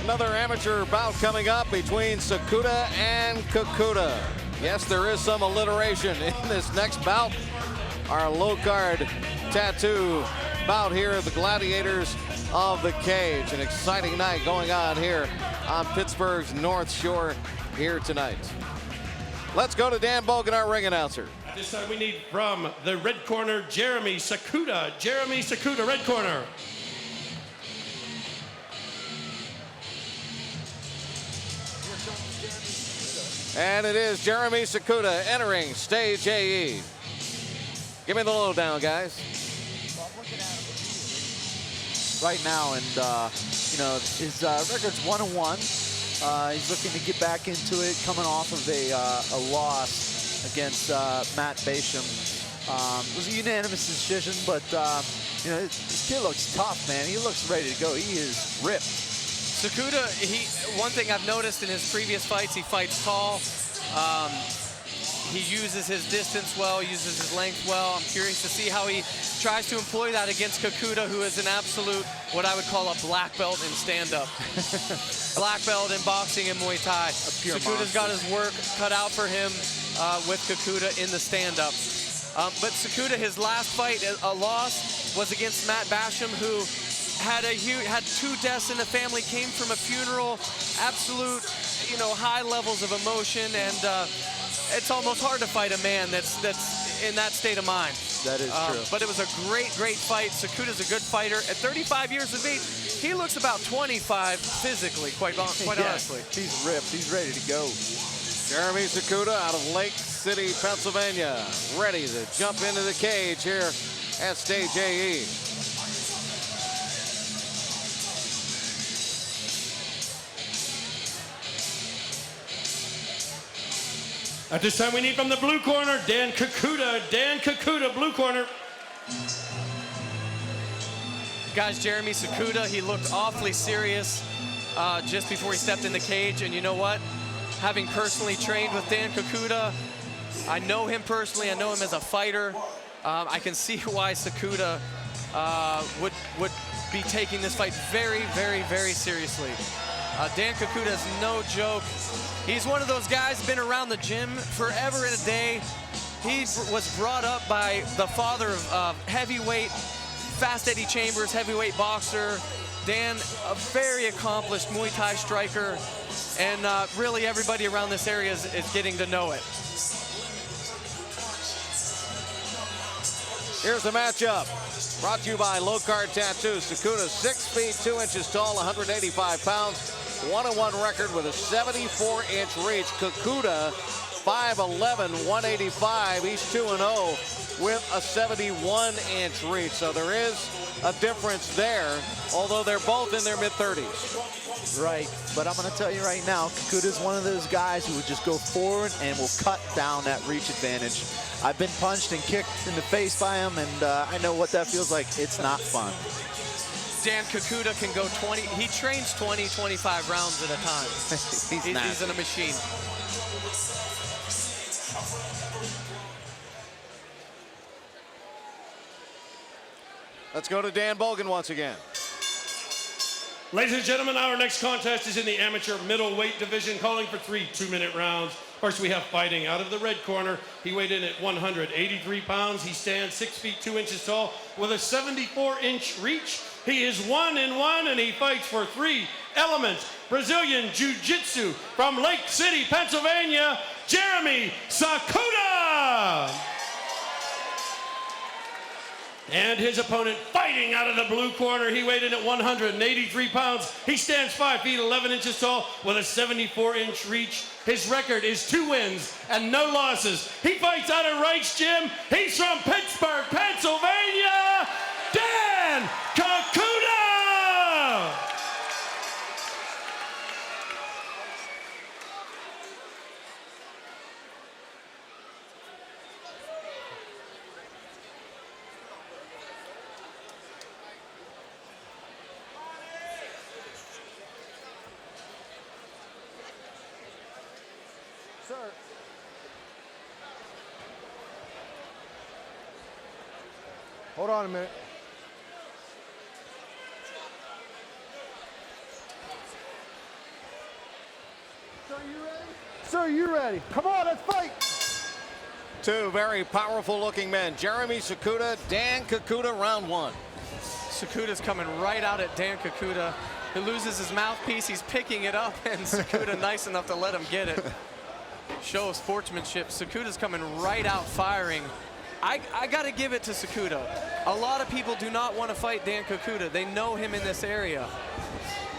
Another amateur bout coming up between Sakuta and Cucuta. Yes, there is some alliteration in this next bout. Our low card tattoo bout here at the Gladiators of the Cage. An exciting night going on here on Pittsburgh's North Shore here tonight. Let's go to Dan Bogan, our ring announcer. At this time we need from the red corner, Jeremy Sakuta. Jeremy Sakuta, red corner. And it is Jeremy Sakuta entering stage AE. Give me the lowdown, guys. Right now, and you know, his record's 1-1. He's looking to get back into it, coming off of a loss against Matt Basham. It was a unanimous decision, but you know, this kid looks tough, man. He looks ready to go. He is ripped. Sakuta, one thing I've noticed in his previous fights, he fights tall. He uses his distance well, uses his length well. I'm curious to see how he tries to employ that against Cucuta, who is an absolute, what I would call a black belt in stand-up. Black belt in boxing and Muay Thai. Sakuta's got his work cut out for him with Cucuta in the stand-up. But Sakuta, his last fight, a loss, was against Matt Basham, who had two deaths in the family, came from a funeral, absolute, you know, high levels of emotion, and it's almost hard to fight a man that's in that state of mind. That is true. But it was a great fight. Sakuta's a good fighter. At 35 years of age, he looks about 25 physically, quite honestly. He's ripped. He's ready to go. Jeremy Sakuta out of Lake City, Pennsylvania, ready to jump into the cage here at stage AE. At this time we need from the blue corner, Dan Cucuta. Dan Cucuta, blue corner. Guys, Jeremy Sakuta, he looked awfully serious just before he stepped in the cage, and you know what? Having personally trained with Dan Cucuta, I know him personally, I know him as a fighter. I can see why Sakuta would be taking this fight very seriously. Dan Cucuta is no joke. He's one of those guys been around the gym forever and a day. He was brought up by the father of heavyweight, Fast Eddie Chambers, heavyweight boxer. Dan, a very accomplished Muay Thai striker, and really everybody around this area is getting to know it. Here's the matchup. Brought to you by Low Card Tattoo. Sakuta, 6 feet 2 inches tall, 185 pounds. 1-1 record with a 74-inch reach. Cucuta, 5'11", 185. He's 2-0 with a 71-inch reach. So there is a difference there, although they're both in their mid-30s. Right, but I'm going to tell you right now, Cacuta's one of those guys who would just go forward and will cut down that reach advantage. I've been punched and kicked in the face by him, and I know what that feels like. It's not fun. Dan Cucuta can go 20, he trains 20, 25 rounds at a time. He's in a machine. Let's go to Dan Bogan once again. Ladies and gentlemen, our next contest is in the amateur middleweight division, calling for 3 2-minute rounds. First, we have fighting out of the red corner. He weighed in at 183 pounds. He stands 6 feet 2 inches tall with a 74-inch reach. He is 1-1, and he fights for 3 elements. Brazilian Jiu-Jitsu from Lake City, Pennsylvania, Jeremy Sakuta. And his opponent fighting out of the blue corner. He weighed in at 183 pounds. He stands 5 feet 11 inches tall with a 74-inch reach. His record is 2 wins and no losses. He fights out of Reich's Gym. He's from Pittsburgh, Pennsylvania, Dan Cucuta! Sir. Hold on a minute. Sir, you ready? Come on, let's fight. Two very powerful looking men, Jeremy Sakuta, Dan Cucuta, round one. Sakuta's coming right out at Dan Cucuta. He loses his mouthpiece, he's picking it up, and Sakuta nice enough to let him get it. Show of sportsmanship. Sakuta's coming right out firing. I got to give it to Sakuta. A lot of people do not want to fight Dan Cucuta. They know him in this area.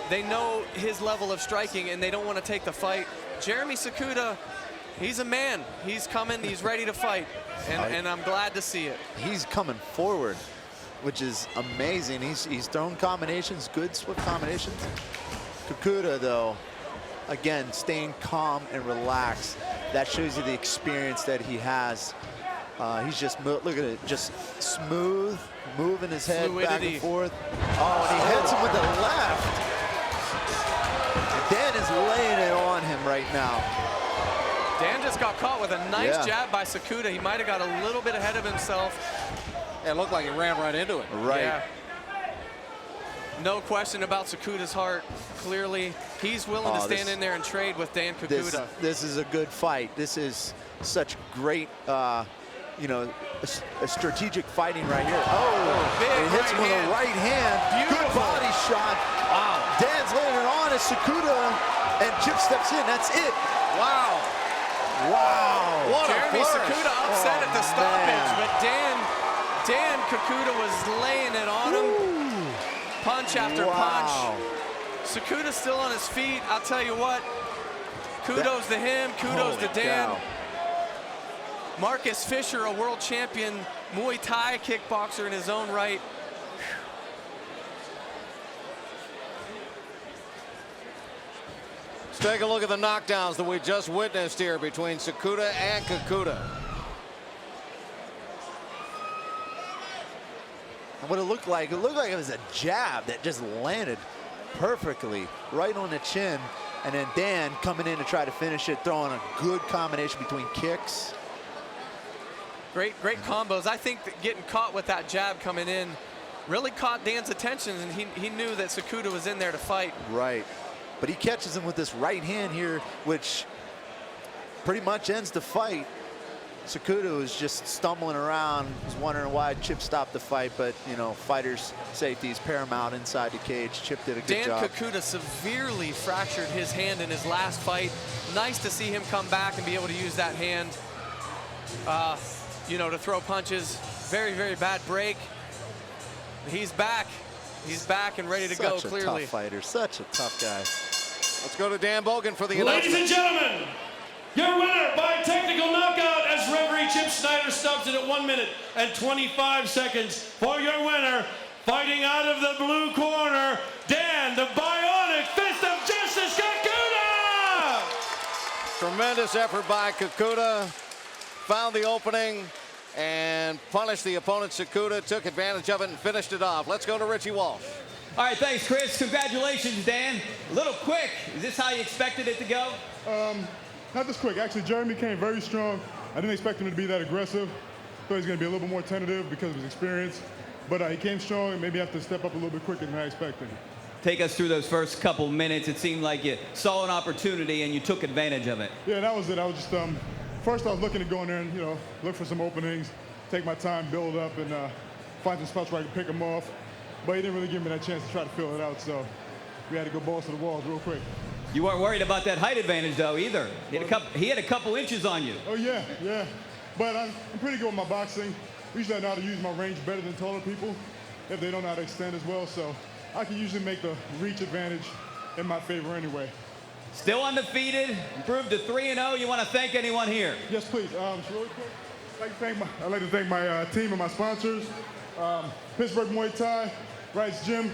They know his level of striking, and they don't want to take the fight. Jeremy Sakuta, he's a man. He's coming, he's ready to fight, and I'm glad to see it. He's coming forward, which is amazing. He's thrown combinations, good swift combinations. Cucuta, though, again, staying calm and relaxed. That shows you the experience that he has. He's just, look at it, just smooth, moving his head back and forth. Oh, and he hits him with the left. Dan is laying it on him right now. Dan just got caught with a nice jab by Sakuta. He might have got a little bit ahead of himself. It looked like he ran right into it. Right. Yeah. No question about Sakuta's heart. Clearly, he's willing to stand in there and trade with Dan Cucuta. This is a good fight. This is such great, you know, a strategic fighting right here. Oh, big it hits him with a right hand. Beautiful. Good body shot. Wow. Dan's laying it on as Sakuta, and Chip steps in. That's it. Wow. Wow. What Jeremy a flourish. Sakuta upset at the stoppage, but Dan Cucuta was laying it on him. Punch after punch. Sakuta's still on his feet. I'll tell you what, kudos to him, kudos to Dan. Cow. Marcus Fisher, a world champion Muay Thai kickboxer in his own right. Let's take a look at the knockdowns that we just witnessed here between Sakuta and Cucuta. What it looked like it was a jab that just landed perfectly right on the chin, and then Dan coming in to try to finish it, throwing a good combination between kicks. Great combos. I think that getting caught with that jab coming in really caught Dan's attention, and he knew that Sakuta was in there to fight. Right, but he catches him with this right hand here, which pretty much ends the fight. Sakuta was just stumbling around, was wondering why Chip stopped the fight, but you know, fighters' safety is paramount inside the cage. Chip did a good job. Dan Cucuta severely fractured his hand in his last fight. Nice to see him come back and be able to use that hand, you know, to throw punches. Very, very bad break. He's back. He's back and ready to go, clearly. Such a tough fighter, such a tough guy. Let's go to Dan Bogan for the Ladies announcement. and gentlemen, your winner by technical knockout, as referee Chip Snyder stops it at 1 minute and 25 seconds. For your winner, fighting out of the blue corner, Dan, the Bionic Fist of Justice, Cucuta! Tremendous effort by Cucuta. Found the opening and punished the opponent. Sakuta took advantage of it and finished it off. Let's go to Richie Walsh. All right, thanks, Chris. Congratulations, Dan. A little quick. Is this how you expected it to go? Not this quick. Actually, Jeremy came very strong. I didn't expect him to be that aggressive. Thought he was going to be a little bit more tentative because of his experience. But he came strong and maybe have to step up a little bit quicker than I expected. Take us through those first couple minutes. It seemed like you saw an opportunity and you took advantage of it. Yeah, that was it. I was just, first I was looking to go in there and, you know, look for some openings, take my time, build up, and find some spots where I could pick them off. But he didn't really give me that chance to try to fill it out, so we had to go balls to the walls real quick. You weren't worried about that height advantage, though, either. He had a couple inches on you. Oh, yeah. But I'm pretty good with my boxing. Usually I know how to use my range better than taller people if they don't know how to extend as well. So I can usually make the reach advantage in my favor anyway. Still undefeated, improved to 3-0. You want to thank anyone here? Yes, please. So really quick, I'd like to thank my team and my sponsors. Pittsburgh Muay Thai, Wright's Gym,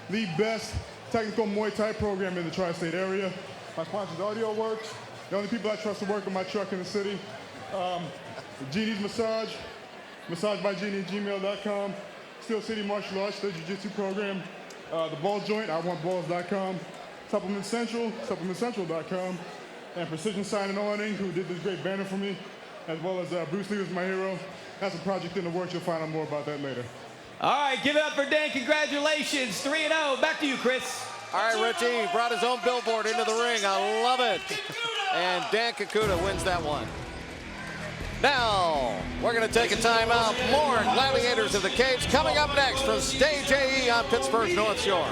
the best technical Muay Thai program in the tri-state area. My sponsors, Audio Works, the only people I trust to work on my truck in the city. Genie's Massage, massagebyGenie@gmail.com. Steel City Martial Arts, the Jiu-Jitsu program. The Ball Joint, IWantBalls.com. Supplement Central, supplementcentral.com. And Precision Sign and Awning, who did this great banner for me, as well as Bruce Lee was my hero. That's a project in the works. You'll find out more about that later. All right, give it up for Dan. Congratulations, 3-0. Back to you, Chris. All right, Richie, he brought his own billboard into the ring. I love it. And Dan Cucuta wins that one. Now, we're going to take a timeout. More Gladiators of the Cage coming up next from Stage AE on Pittsburgh's North Shore.